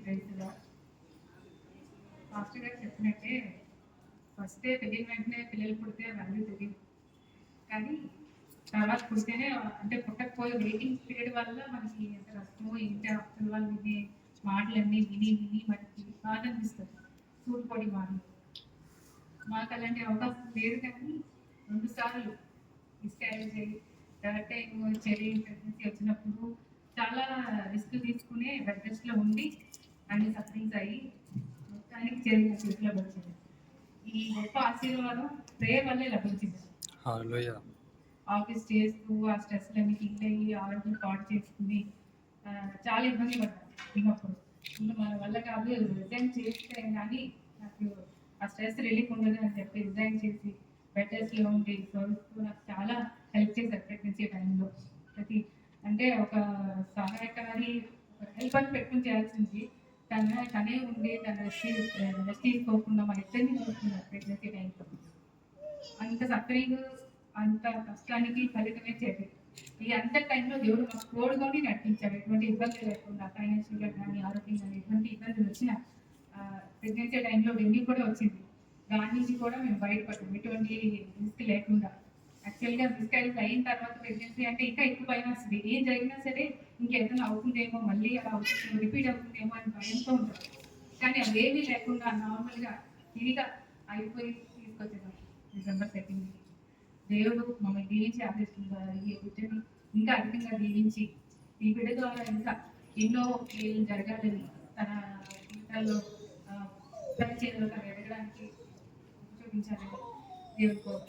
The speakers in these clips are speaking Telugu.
రైతుగా ఫాస్ట్ గారు చెప్పినట్టే ఫస్టే తెలియని వెంటనే పిల్లలు పుడితే వాల్యూ తెలియదు, కానీ తర్వాత పుడితేనే అంటే పుట్టకపోయే వెయిటింగ్ పీరియడ్ వల్ల మనకి ఎంత కష్టమో ఏంటి అసలు వాళ్ళు వినే మాటలన్నీ విని విని మనకి బాధ అనిపిస్తుంది. సూటిపొడి మాటలు మాకు అలాంటి అవకాశం లేదు, కానీ 2 సార్లు మిస్క్యారేజ్ అయ్యి థర్డ్ టైం చెల్లి ప్రెగ్నెన్సీ వచ్చినప్పుడు చాలా రిస్క్ తీసుకుని బెడ్ రెస్ట్లో ఉండి అన్ని సఫరింగ్స్ అయ్యి మొత్తానికి చెల్లి చేతిలో వచ్చింది. ఈ గొప్ప ఆశీర్వాదం ప్రేయర్ వల్లే లభించింది. ఆఫీస్ చేస్తూ ఆ స్ట్రెస్లన్నీ ఫీల్ అయ్యి ఆరోగ్యం పాటు చేసుకుని చాలా ఇబ్బంది పడ్డాను ఉన్నప్పుడు. ఇంకా మన వల్ల కాదు, రిజైన్ చేస్తే కానీ నాకు ఆ స్ట్రెస్ రిలీఫ్ ఉండదు అని చెప్పి రిజైన్ చేసి బెటర్స్లో ఉండి సర్వీస్తో నాకు చాలా హెల్ప్ చేశారు ప్రెగ్నెన్సీ టైంలో. ప్రతి అంటే ఒక సహాయకారి హెల్ప్ అని పెట్టుకుని చేయాల్సింది తనే ఉండి తన రెస్ట్ తీసుకోకుండా మా ఇద్దరిని చూసుకున్నారు ప్రెగ్నెన్సీ టైంలో. అంత సఫరింగ్ అంత కష్టానికి ఫలితమే చేయాలి. ఈ అంత టైంలో దేవుడు మాకు తోడుకొని నడిపించాడు. ఎటువంటి ఇబ్బంది లేకుండా ఫైనాన్షియల్గా కానీ ఆరోగ్యం కానీ ఎటువంటి ఇబ్బందులు వచ్చిన ప్రెగ్నెన్సీ టైంలో డెంగ్యూ కూడా వచ్చింది. దాని నుంచి కూడా మేము బయటపడ్డాం ఎటువంటి రిస్క్ లేకుండా. యాక్చువల్గా మిస్క్యారేజ్ అయిన తర్వాత ప్రెగ్నెన్సీ అంటే ఇంకా ఎక్కువ భయం వస్తుంది. ఏం జరిగినా సరే ఇంకేదైనా అవుతుందేమో, మళ్ళీ అలా అవుతుందేమో, రిపీట్ అవుతుందేమో అని భయంతో ఉంటుంది. కానీ అదేమీ లేకుండా నార్మల్గా ఇదిగా అయిపోయి తీసుకొచ్చేదాం డిసెంబర్ 2 దేవుడు మమ్మల్ని దీవించి ఆశిస్తున్నారు. ఈ బిడ్డని ఇంకా అధికంగా దీవించి ఈ బిడ్డ ద్వారా ఇంకా ఎన్నో ఏం జరగాలని తన జీవితాల్లో పరిచయంలో తను ఎదగడానికి చూపించాలని దేవుడు కోరు.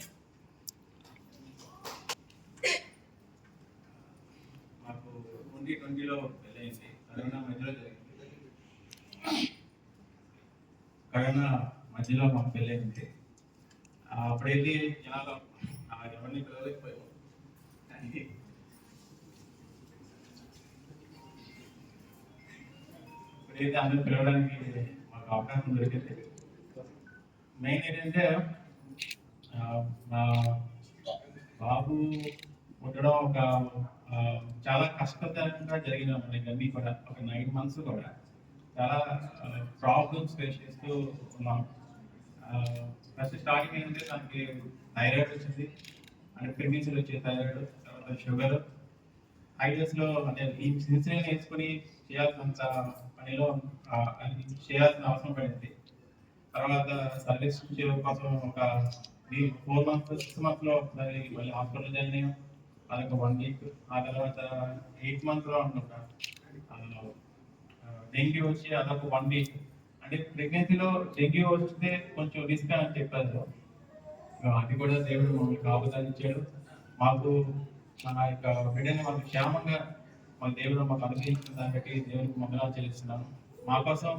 మాకు 2020లో పెళ్ళయింది. కరోనా మధ్యలో జరిగింది. కరోనా మధ్యలో మాకు పెళ్ళయింది. అప్పుడైతే జనాలు ఎవరిని పిలవలేకపోయాము. ఇప్పుడైతే అందరూ పిలవడానికి మాకు అవకాశం దొరికింది. మెయిన్ ఏంటంటే మా బాబు పుట్టడం ఒక చాలా కష్టతరంగా జరిగిన మనకి అన్నీ కూడా ఒక 9 months కూడా చాలా ప్రాబ్లమ్స్ ఫేస్ చేస్తూ ఉన్నాం. ఫస్ట్ స్టార్టింగ్ ఏంటంటే తనకి థైరాయిడ్ వచ్చింది, అంటే ప్రెగ్నెన్సీలో వచ్చే థైరాయిడ్, తర్వాత షుగర్. 5 yearsలో అంటే ఈ ఇన్సులిన్ వేసుకుని చేయాల్సినంత పనిలో చేయాల్సిన అవసరం పడింది. తర్వాత సర్వీస్ కోసం ఒక 4 months 6 monthsలో ఒకసారి మళ్ళీ హాస్పిటల్ జాయిన్ అయ్యాం. అదొక 1 week. ఆ తర్వాత 8 monthsలో అనుకుంటా డెంగ్యూ వచ్చి అదొక 1 week. అంటే ప్రెగ్నెన్సీలో డెంగ్యూ వస్తే కొంచెం రిస్క్ అని చెప్పారు. అది కూడా దేవుడు మమ్మల్ని కాపుదల ఇచ్చాడు. మాకు మన యొక్క బిడ్డని మాకు క్షేమంగా మన దేవుడు మాకు అనుగ్రహించిన దాన్ని బట్టి దేవుడికి వందనాలు చెల్లిస్తున్నాను. మా కోసం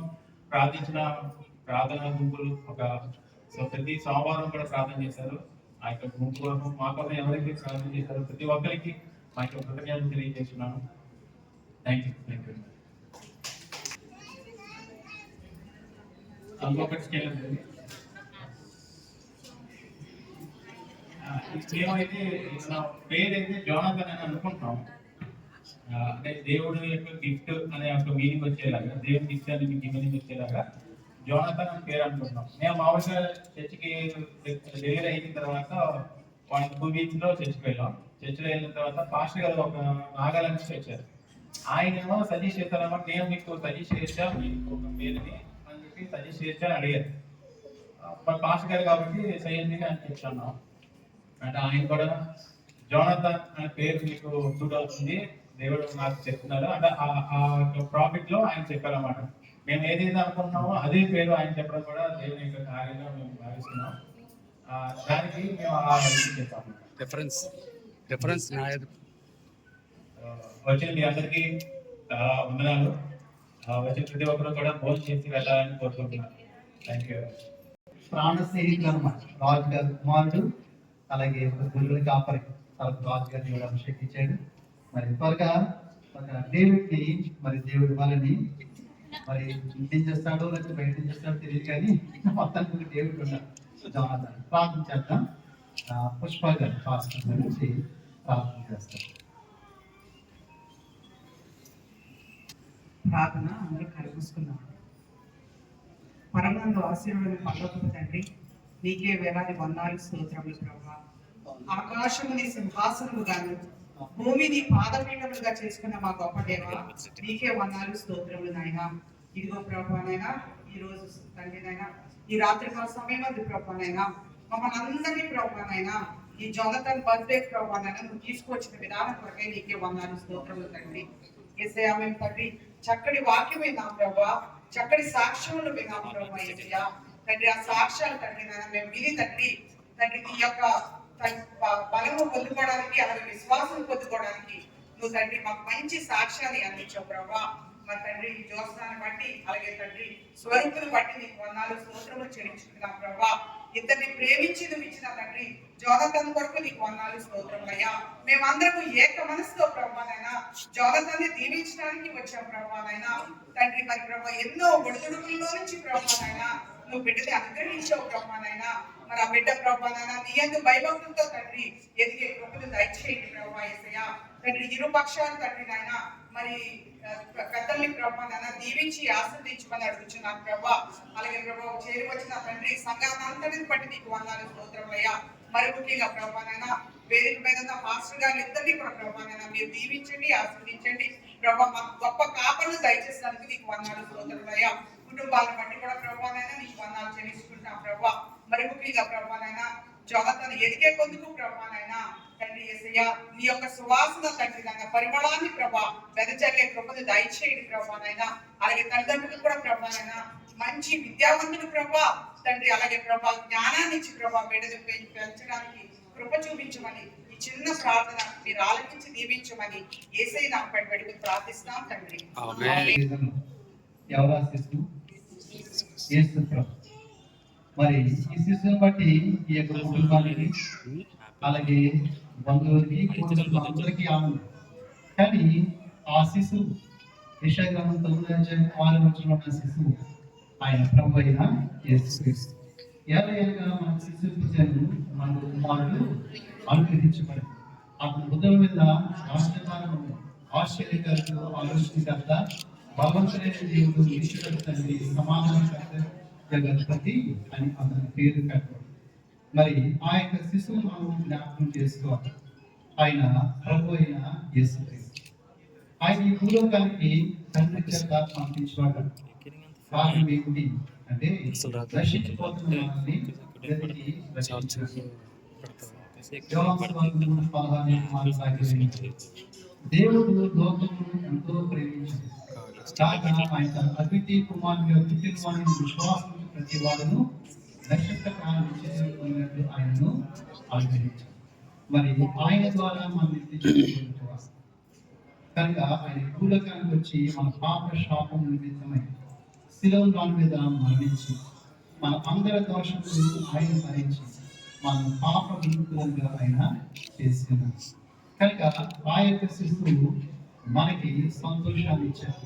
ప్రార్థించిన ప్రార్థనా గుంపులు ప్రతి సోమవారం కూడా ప్రార్థన చేశారు. ఆ యొక్క గుంపు కోసం మా కోసం ఎవరైతే ప్రార్థన చేశారో ప్రతి ఒక్కరికి మా యొక్క కృతజ్ఞతలు తెలియజేస్తున్నాను. Thank you. మేమైతే పేరైతే జోనాథన్ అని అనుకుంటాం. అంటే దేవుడు యొక్క గిఫ్ట్ అనే ఒక మీనింగ్ వచ్చేలాగా, దేవుడి గిఫ్ట్ అనే మీనింగ్ వచ్చేలాగా జోనాథన్ అని పేరు అనుకుంటున్నాం. మేము మామూలుగా చర్చికి డెలివరీ అయిన తర్వాత 2 weeksలో చర్చికి వెళ్ళాం. చర్చిలో వెళ్ళిన తర్వాత పాస్టర్ గారు ఒక నాగాలాండ్ నుంచి వచ్చారు. ఆయన ఏమో సజెస్ట్ చేస్తారన్నమాట, నేను మీకు సజెస్ట్ చేసా మీకు ఒక పేరుని అని చెప్పి సజెస్ట్ చేసా అని అడిగారు. పాస్టర్ గారు కాబట్టి సైన్స్గా అని చెప్తున్నాం. అంటే ఆయన కూడా జోనాథన్ అనే పేరు మీకు సూట్ అవుతుంది, దేవుడు నాకు చెప్తున్నారు అంటే ఆ ప్రాఫిట్ లో ఆయన చెప్పారన్నమాట. మేము ఏదైతే అనుకుంటున్నామో అదే పేరు ఆయన చెప్పడం కూడా దేవుని యొక్క కార్యంగా మేము భావిస్తున్నాం. దానికి మేము చేస్తాము. వచ్చిన మీ అందరికీ వందనాలు. వచ్చిన ప్రతి ఒక్కరు కూడా భోజనం చేసి వెళ్ళాలని కోరుకుంటున్నాను. Thank you. ప్రాణశీలికర్మ రాజు గారి కుమారుడు, అలాగే గురువుని కాపరి రాజు గారిని కూడా అభిషేకించాడు. మరి త్వరగా డేవిడ్ని మరి దేవుడి వాళ్ళని మరి ఇంటి చేస్తాడో లేకపోతే బయట చేస్తాడో తెలియదు, కానీ మొత్తానికి డేవిడ్ ఉన్నాడు. జోనాథన్ ప్రార్థన చేద్దాం. పుష్ప గారు పాస్టర్ నుంచి ప్రార్థన చేస్తారు. ప్రార్థన అందరూ కలుగుసుకున్నాం. పరమందు ఆశీర్వాదం పరలోకపు తండ్రి, నీకే వేలాది వందనాలు స్తోత్రములు ప్రభువా. ఆకాశము నీ సింహాసనము గాను, భూమి నీ పాదపీఠములుగా చేసుకున్న మా గొప్ప దేవ, నీకే వందనాలు స్తోత్రములు నాయన. ఇదిగో ప్రభువానైనా ఈ రోజు తండ్రి నాయన, ఈ రాత్రి సమయం అది ప్రభువానైనా మమ్మల్ని అందరినీ ప్రభువానైనా ఈ జోనతన్ బర్త్డే ప్రభువానైనా నువ్వు తీసుకొచ్చిన విధానం కొరకే నీకే వందనాలు స్తోత్రములు తండ్రి. యేసయ్యా మేము తండ్రి చక్కటి వాక్యం విన్నాం ప్రభా, చక్కటి సాక్ష్యములు విన్నాం ప్రభా. యేసయ్యా తండ్రి ఆ సాక్ష్యాలు తండ్రి నాయన మేము విని తండ్రి నీ యొక్క బలము పొందుకోవడానికి అలాగే విశ్వాసం పొందుకోవడానికి నువ్వు తండ్రి మాకు మంచి సాక్ష్యాన్ని అందించావు ప్రభా. మా తండ్రి ఈ జ్యోత్సనాన్ని బట్టి అలాగే తండ్రి స్వరూపుని బట్టి నీకు వందనాలు స్తోత్రములు చెల్లించుకుంటున్నాం ప్రభా. ఇద్దరిని ప్రేమించి నువ్వు ఇచ్చిన తండ్రి జోనతన్ కొరకు నీకు వందనాలు స్తోత్రములయ్యా. మేమందరము ఏక మనసుతో ప్రభానైనా జోనతన్ని దీవించడానికి వచ్చాం ప్రభానైనా తండ్రి. మరి ప్రభా ఎన్నో ఒడిదుడుకుల్లో నుంచి ప్రభానైనా నువ్వు బిడ్డని అనుగ్రహించావు ప్రభానైనా. మరి ఆ బిడ్డ ప్రభానైనా నీ యందు భయభక్తులతో తండ్రి ఎదిగే కృపను దయచేయండి ప్రభా. యేసయ్యా తండ్రి ఇరు పక్షాలు తండ్రి నాయన మరి పెద్దల్ని ప్రభానైనా దీవించి ఆశీర్వదించమని అడుగుతున్నాను ప్రభా. అలాగే ప్రభా చేరి వచ్చిన తండ్రి సంఘానంతటిని బట్టి నీకు వందనాలు స్తోత్రములయ్యా. మరి ముఖ్యంగా ప్రభానైనా వేదిక మీద మాస్టర్ గారు ఇద్దరిని కూడా ప్రభానైనా మీరు దీవించండి ఆశీర్వదించండి ప్రభా. మాకు గొప్ప కాపర్లు దయచేసినందుకు నీకు వందనాలు స్తోత్రములయ్యా. కుటుంబాలను బట్టి కూడా ప్రభానైనా నీకు వందనాలు చెల్లించుకుంటాం ప్రభా. మరి ముఖ్యంగా ప్రభానైనా జోనతన్ ఎదిగే కొందుకు ప్రభానైనా తండ్రి యేసయ్యా నీ యొక్క సువాసన తండ్రి నాయన పరిమళాన్ని ప్రభా వెదజల్లే కృపను దయచేయండి ప్రభానైనా. అలాగే తల్లిదండ్రులకు కూడా ప్రభానైనా మంచి విద్యావంతుడు ప్రభా తండ్రి, అలాగే ప్రభా జ్ఞానాన్ని ఇచ్చి ప్రభా బిడ్డను పెంచడానికి కృప చూపించమని ఈ చిన్న ప్రార్థన మీరు ఆలకించి దీవించమని యేసయ్య నామమున పెట్టి ప్రార్థిస్తాం తండ్రి. మరి ఈ శిశువుని బట్టి ఈ యొక్క కుటుంబానికి అలాగే బంధువులకి అందరికీ ఆనందం. కానీ ఆ శిశువు యెషయా గ్రంథం 9:6 ఉన్న శిశువు ఆయన ప్రభు అయిన యేసుక్రీస్తు. ఏలయనగా మన శిశువు పుట్టెను, మన కుమారుడు అనుగ్రహించబడి అతని బుద్ధుల మీద రాష్ట్రకాలను ఆశ్చర్యకర్తలు ఆలోచనకర్త భగవంతుడైన దేవుడు ఈశ్వర తండ్రి సమాధానకర్త జగత్పతి అని అతని పేరు పెట్టాడు. మరి ఆ యొక్క శిశువును మనం జ్ఞాపకం చేసుకోవాలి. ఆయన ప్రభు అయిన యేసుక్రీస్తు. ఆయన ఈ భూలోకానికి తండ్రి చేత పంపించేవాడు. కారణం ఏమిటి అంటే నశించిపోతున్న మనల్ని వెతికి రక్షించాడు. దేవుడు లోకమును ఎంతో ప్రేమించాడు. ఆయన అద్వితీయ కుమారునిగా పుట్టిన వారిని విశ్వాసం ప్రతి వాడును రక్షక ప్రాణించినట్టు ఆయనను అనుగ్రహించాడు. మరి ఆయన ద్వారా మనం కనుక ఆయన భూలోకానికి వచ్చి మన పాప శాపం నిమిత్తమై శిలువ మీద మరణించి మన అందరి దోషములు ఆయన భరించి మన పాప విముక్తులుగా ఆయన చేస్తున్నాడు. కనుక ఆ యొక్క శిశువు మనకి సంతోషాన్ని ఇచ్చారు.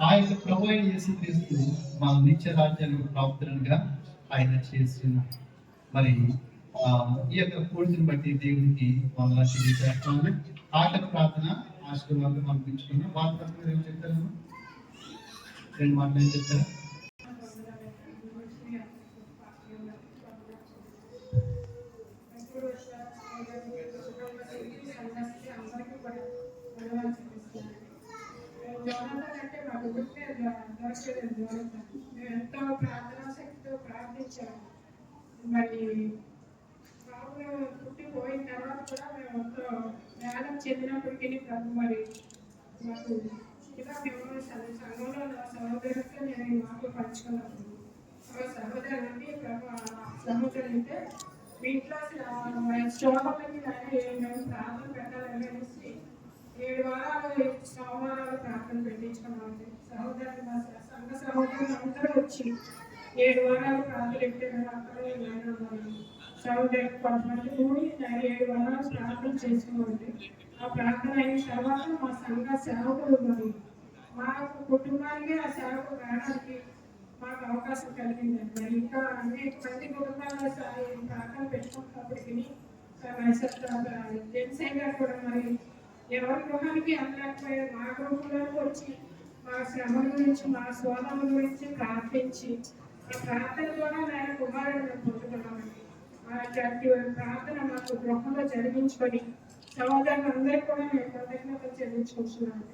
ఆ యొక్క ప్రభు అయిన యేసుక్రీస్తు మన నిత్య రాజ్యానికి ప్రాప్తులుగా ఆయన చేస్తున్నాడు. మరి ఈ యొక్క పూర్తిని బట్టి దేవునికి వందనాలు తెలియజేస్తాను. ఆఖరి ప్రార్థన ఆశీర్వాదం పంపించుకున్నాం. వార్తలు ఏం చెప్తాను, 2 మాటలు ఏం చెప్తారు? ఎంతో ప్రార్థనా శక్తితో ప్రార్థించాము. మరి బాబు పుట్టిపోయిన తర్వాత కూడా మేము ఎంతో జ్ఞానం చెందినప్పటికీ ప్రభు మరి మాకు ఇలా మేము సంఘంలో నా సహోదరులతో నేను ఈ మాటలు పంచుకున్నాను. సహోదరులంటే ప్రభు సహోదరు అంటే మీ ఇంట్లో శ్లోకాలకి మేము ప్రార్థన పెట్టాలని అనేసి 7 వారాలు సోమవారాలు ప్రార్థన పెట్టించుకున్నామండి. సహోదరులు మా సంఘ సహోదరులు అందరూ వచ్చి 7 వారాలు ప్రార్థన పెట్టారు. అక్కడే సహోదరులు కొంతమంది కూడి 7 వారాలు ప్రార్థన చేసుకోండి. ఆ ప్రార్థన అయిన తర్వాత మా సంఘ సేవకులు మరి మా కుటుంబానికి ఆ సేవకు రావడానికి మాకు అవకాశం కలిగిందండి. మరి ఇంకా అనేక మంది కుటుంబాలు ప్రార్థన పెట్టుకున్నప్పటికీ జనసేన గారు కూడా మరి ఎవరి గృహానికి అందలేకపోయారు. మా గృహంలోకి వచ్చి మా శ్రమల గురించి మా శోధనల గురించి ప్రార్థించి ఈ ప్రార్థన ద్వారా నేను కుమారుడు పొందుతున్నామండి. అట్లాంటి ప్రార్థన మాకు గృహంలో జరిగించుకొని సహోదరులందరూ కూడా నేను కృతజ్ఞతలు చెల్లించుకుంటున్నాను.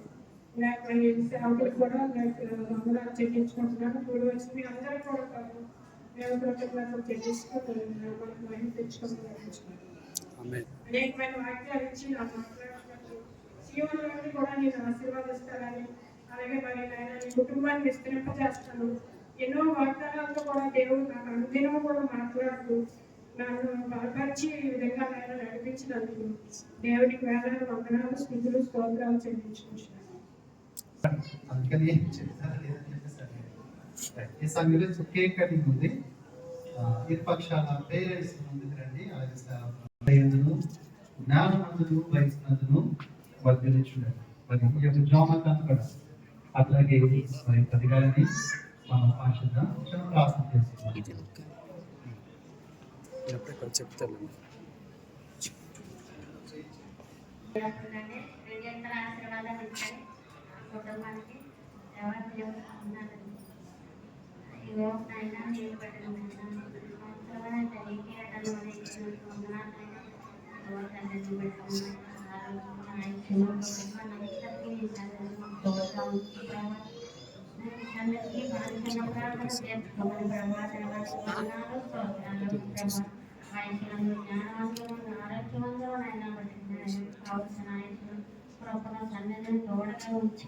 నాకు ఈ సేవకులకు కూడా వందనాలు చెల్లించుకుంటున్నాను. ఇప్పుడు వచ్చి మీ అందరూ కూడా నేను కృతజ్ఞతలు చెల్లించుకొని మనకు మహిమ తెచ్చుకోవాలనుకుంటున్నాను. అనేకమైన వాక్యాలు ఇచ్చి నా మాట్లాడుతున్నట్టు జీవనంలో కూడా నేను ఆశీర్వాదిస్తానని, అలాగే మరి నేను నీ కుటుంబాన్ని విస్తరింపజేస్తాను. ఎన్నో వాగ్దానాలతో కూడా దేవుడు నాకు అనుదినం కూడా మాట్లాడుతూ నన్ను బలపరిచి ఈ విధంగా నేను నడిపించినందుకు దేవుడికి వేలాది వందనాలు, స్థుతులు, స్తోత్రాలు చెల్లించుకుంటున్నాను. అందుకని ఏం చెప్తారో లేదని చెప్పేసారు. ఈ సమయంలో కేక్ కటింగ్ ఉంది. ఇరుపక్షాల పేరెంట్స్ ముందుకు రండి. అలాగే జ్ఞానమందును వయసునందును వర్ధిల్లించుండండి. మరి ఈ యొక్క జోమకాన్ని కూడా అట్లాగే మరి పదిగాలని మనం ఆశగా ప్రార్థన చేస్తున్నాం. చెప్తాను ఆశీర్వాదాలు ఇచ్చాయి కుటుంబానికి. ఎవరు ఉన్నారండి ఇవో అయినా నీళ్ళు పెట్టడం అవసరమైన తల్లికి అటలు మన ఇచ్చినందుకు వందనాలైనా తల్లిని పెట్టుకున్నాను. అందరికీ చిన్న ప్రార్థన చేసుకోమని ప్రమాదాలు ఆయనకు జ్ఞానవంతులు ఆరోగ్యవంతులు అయినా కావలసిన ఆయన కృపణ సన్నిధిని తోడగా ఉంచి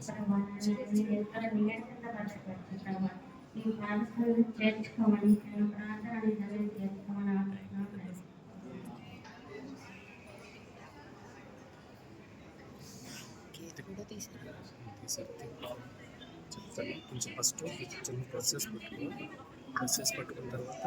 మీరు ఎక్కడ నీడ భద్రపడుతుంటామా ఈ ప్రార్థనలు చేర్చుకోమని చిన్న ప్రార్థన నిజమే చేసుకోమని ఆలోచన చెప్తాను. కొంచెం ఫస్ట్ చిన్న ప్రాసెస్ పట్టుకున్న తర్వాత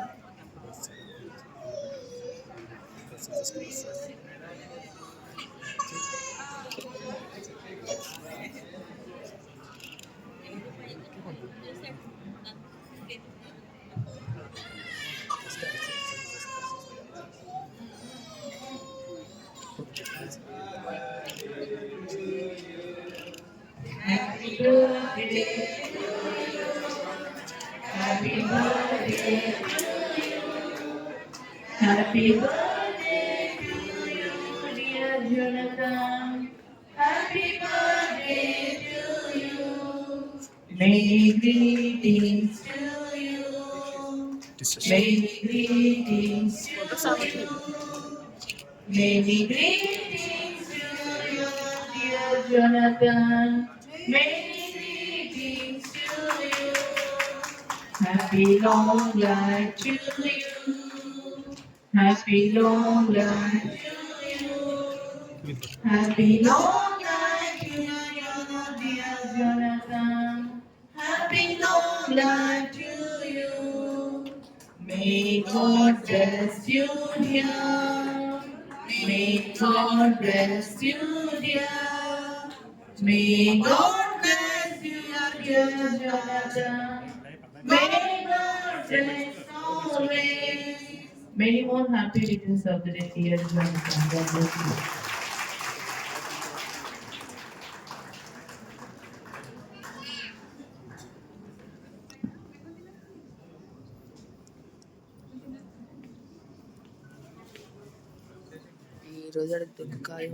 Happy birthday to you, dear Jonathan. Happy birthday to you. Many greetings to you. Many greetings to you. Many greetings to you, dear Jonathan. Many greetings to you. Happy long life to you. Happy long life to you. Happy long life to you, dear Jonathan. Happy long life to you. May God bless you, dear. May God bless you, dear. May God bless you, dear Jonathan. May God bless always. Many more happy returns of the day, dear Jonathan. God bless you. ఈరోజు అడుగుతుంది కాయం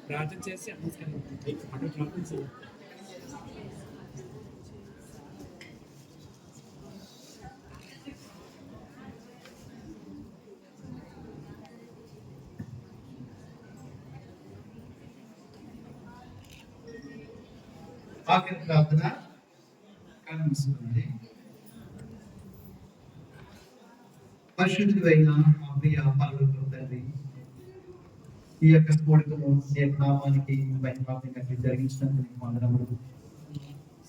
ప్రార్థన చేసి అక్కడ ప్రార్థించాలి. ఆఖరి ప్రార్థన కనిపిస్తుంది. పరిశుద్ధుడైన మా ప్రియ పరలోక తండ్రి, ఈ యొక్క కోరికను నీ నామానికి మహిమాత్మకంగా జరిగించినందుకు నీకు వందనములు.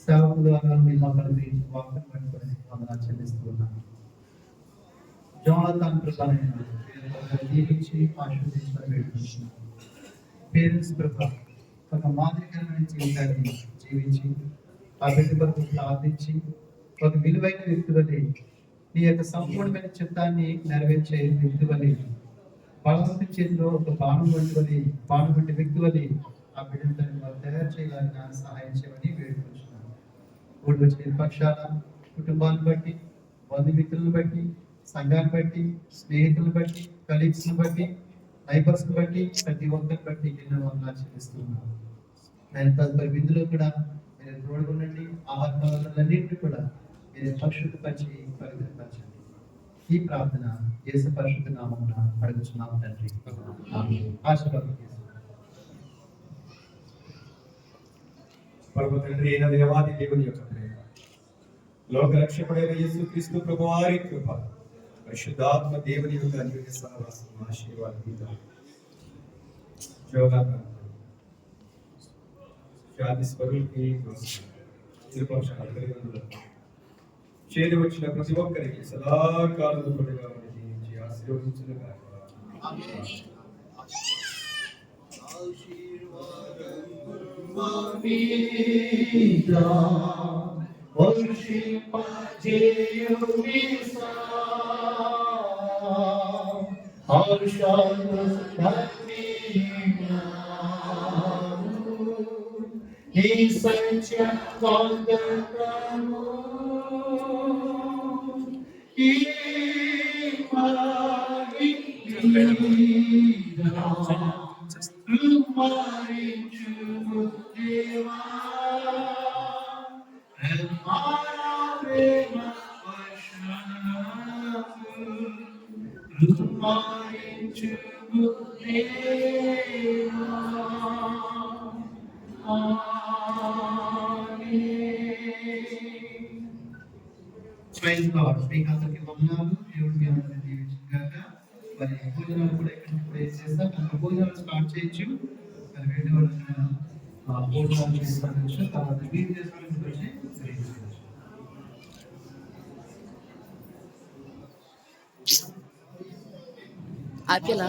సేవకుల ద్వారా మీ మమ్మల్ని వాక్యం పట్టుకొని వందనాలు చెల్లిస్తున్నాను. జోనతాన్ ప్రభావం దీవించి ఆశీర్వదించడం వేడుకుంటున్నాను. పేరెంట్స్ ప్రభావం ఒక మాదిరికరమైన జీవితాన్ని జీవించి ఆ బిడ్డ కొరకు ప్రార్థించి ఒక విలువైన వ్యక్తి వలె ఈ యొక్క సంపూర్ణమైన చిత్తాన్ని నెరవేర్చే వ్యక్తి వలె భగవంతుని చేతిలో ఒక బాణం వంటి వ్యక్తి వలి ఆ బిడ్డను తండ్రి వారు తయారు చేయాలని సహాయం చేయమని వేడుకుంటున్నాను. ఊళ్ళో వచ్చిన పక్షాల కుటుంబాన్ని బట్టి, బంధుమిత్రులను బట్టి, సంఘాన్ని బట్టి, స్నేహితులను బట్టి, కలీగ్స్ని బట్టి, నైబర్స్ని బట్టి, ప్రతి ఒక్కరిని బట్టి ఎన్నో వందలు చెల్లిస్తున్నాను. నేను తదుపరి విధులు కూడా మీరు తోడుగుండండి. ఆహార పదార్థాలన్నింటినీ కూడా మీరు పరిశుద్ధపరిచి పవిత్రపరచండి. ఈ ప్రార్థన యేసు పరిశుద్ధ నామమున అడుగుచున్నాము తండ్రి. ఆమేన్. ఆశీర్వాదం పరమ తండ్రి అయిన దేవాది దేవుని యొక్క ప్రేమ, లోక రక్షకుడైన యేసుక్రీస్తు ప్రభువారి కృప, పరిశుద్ధాత్మ దేవుని యొక్క అన్యోన్య సహవాసం ఆశీర్వాదం శాంతి స్వరూపి చేరి వచ్చిన ప్రతి ఒక్కరికి సదాకాలం తోడుగా ఉండి జీవించి ఆశీర్వదించును. Praise Lord. మీకు అందరికీ వందనాలు. దేవుడు మీ అందరిని దీవించుగాక. మరి భోజనాలు కూడా ఇక్కడ చేస్తాం. కనుక భోజనాలు స్టార్ట్ చేయొచ్చు. మరి వేరే వాళ్ళని భోజనాలు చేసుకోవచ్చు. తర్వాత మీరు చేసుకోవచ్చు. ఆపేలా